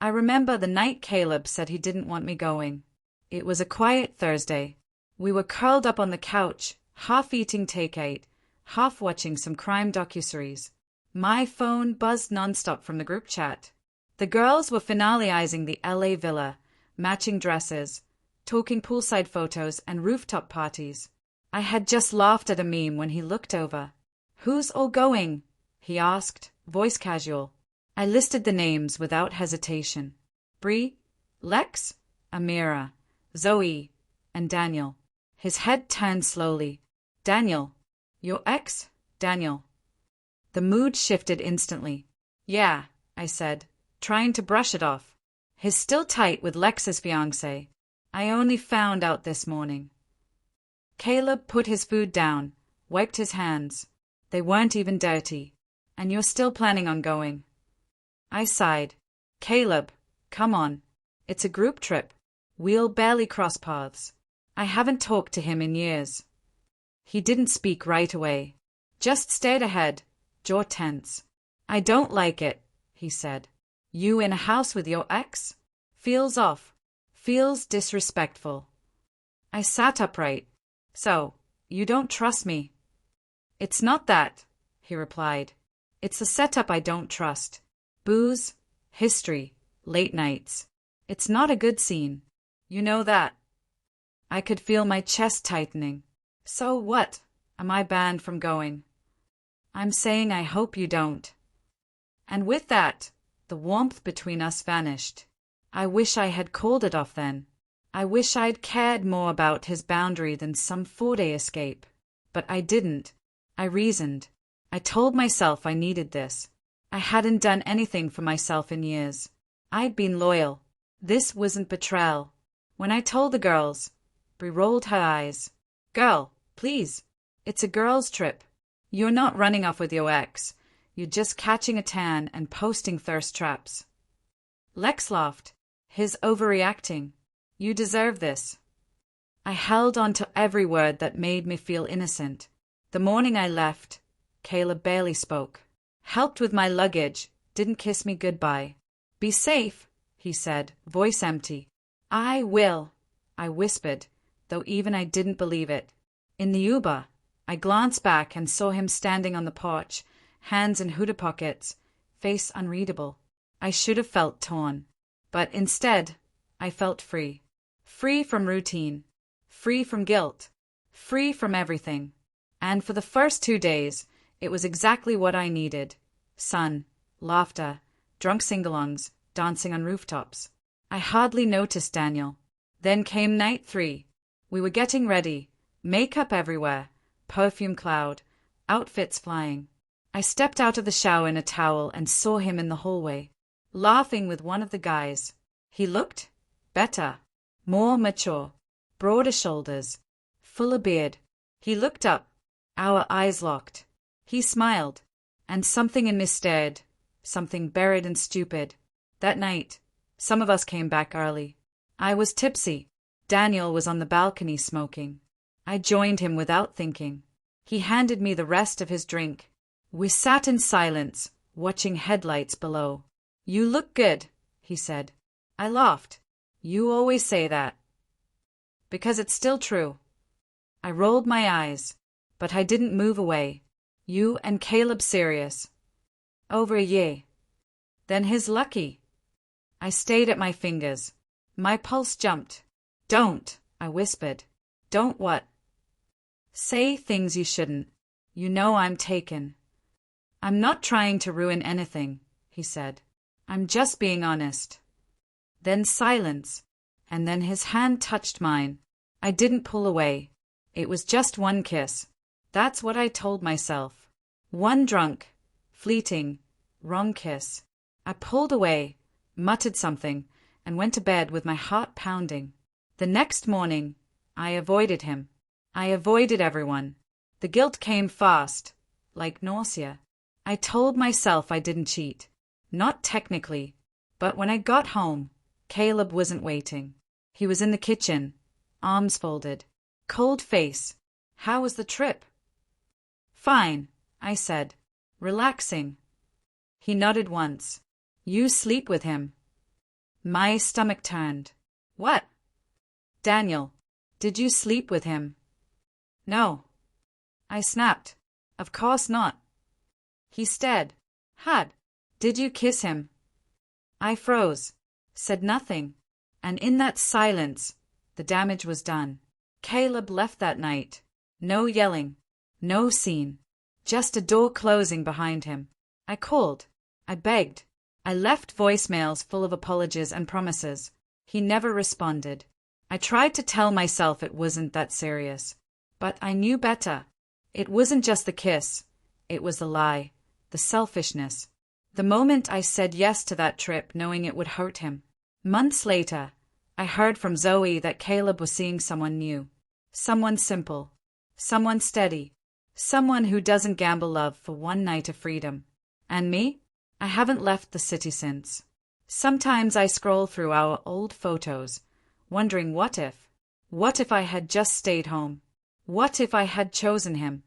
I remember the night Caleb said he didn't want me going. It was a quiet Thursday. We were curled up on the couch, half eating takeout, half watching some crime docuseries. My phone buzzed nonstop from the group chat. The girls were finalizing the LA villa, matching dresses, talking poolside photos and rooftop parties. I had just laughed at a meme when he looked over. "Who's all going?" he asked, voice casual. I listed the names without hesitation. Bree, Lex, Amira, Zoe, and Daniel. His head turned slowly. "Daniel. Your ex, Daniel." The mood shifted instantly. "Yeah," I said, trying to brush it off. "He's still tight with Lex's fiancée. I only found out this morning." Caleb put his food down, wiped his hands. They weren't even dirty. "And you're still planning on going?" I sighed. "Caleb, come on. It's a group trip. We'll barely cross paths. I haven't talked to him in years." He didn't speak right away. Just stared ahead, jaw tense. "I don't like it," he said. "You in a house with your ex? Feels off. Feels disrespectful." I sat upright. "So, you don't trust me?" "It's not that," he replied. "It's the setup I don't trust. Booze, history, late nights. It's not a good scene. You know that." I could feel my chest tightening. "So what? Am I banned from going?" "I'm saying I hope you don't." And with that, the warmth between us vanished. I wish I had called it off then. I wish I'd cared more about his boundary than some 4-day escape. But I didn't. I reasoned. I told myself I needed this. I hadn't done anything for myself in years. I'd been loyal. This wasn't betrayal. When I told the girls, Bree rolled her eyes. "Girl, please. It's a girls' trip. You're not running off with your ex. You're just catching a tan and posting thirst traps." Lex laughed. "His overreacting. You deserve this." I held on to every word that made me feel innocent. The morning I left, Caleb barely spoke. Helped with my luggage, didn't kiss me goodbye. "Be safe," he said, voice empty. "I will," I whispered, though even I didn't believe it. In the Uber, I glanced back and saw him standing on the porch, hands in hoodie pockets, face unreadable. I should have felt torn. But instead, I felt free. Free from routine. Free from guilt. Free from everything. And for the first 2 days, it was exactly what I needed. Sun, laughter, drunk sing-alongs, dancing on rooftops. I hardly noticed Daniel. Then came night 3. We were getting ready. Makeup everywhere. Perfume cloud. Outfits flying. I stepped out of the shower in a towel and saw him in the hallway, laughing with one of the guys. He looked better. More mature. Broader shoulders. Fuller beard. He looked up. Our eyes locked. He smiled. And something in me stared. Something buried and stupid. That night, some of us came back early. I was tipsy. Daniel was on the balcony smoking. I joined him without thinking. He handed me the rest of his drink. We sat in silence, watching headlights below. "You look good," he said. I laughed. "You always say that." "Because it's still true." I rolled my eyes, but I didn't move away. "You and Caleb serious?" "Over a year." "Then he's lucky." I stayed at my fingers. My pulse jumped. "Don't," I whispered. "Don't what?" "Say things you shouldn't. You know I'm taken." "I'm not trying to ruin anything," he said. "I'm just being honest." Then silence, and then his hand touched mine. I didn't pull away. It was just one kiss. That's what I told myself. One drunk, fleeting, wrong kiss. I pulled away, muttered something, and went to bed with my heart pounding. The next morning, I avoided him. I avoided everyone. The guilt came fast, like nausea. I told myself I didn't cheat. Not technically. But when I got home, Caleb wasn't waiting. He was in the kitchen, arms folded, cold face. "How was the trip?" "Fine," I said. "Relaxing." He nodded once. "You sleep with him?" My stomach turned. What? Daniel, did you sleep with him? No. I snapped. Of course not. He stared. Had. Did you kiss him? I froze. Said nothing. And in that silence, the damage was done. Caleb left that night. No yelling. No scene. Just a door closing behind him. I called. I begged. I left voicemails full of apologies and promises. He never responded. I tried to tell myself it wasn't that serious. But I knew better. It wasn't just the kiss. It was the lie. The selfishness. The moment I said yes to that trip knowing it would hurt him. Months later, I heard from Zoe that Caleb was seeing someone new. Someone simple. Someone steady. Someone who doesn't gamble love for one night of freedom. And me? I haven't left the city since. Sometimes I scroll through our old photos, wondering what if? What if I had just stayed home? What if I had chosen him?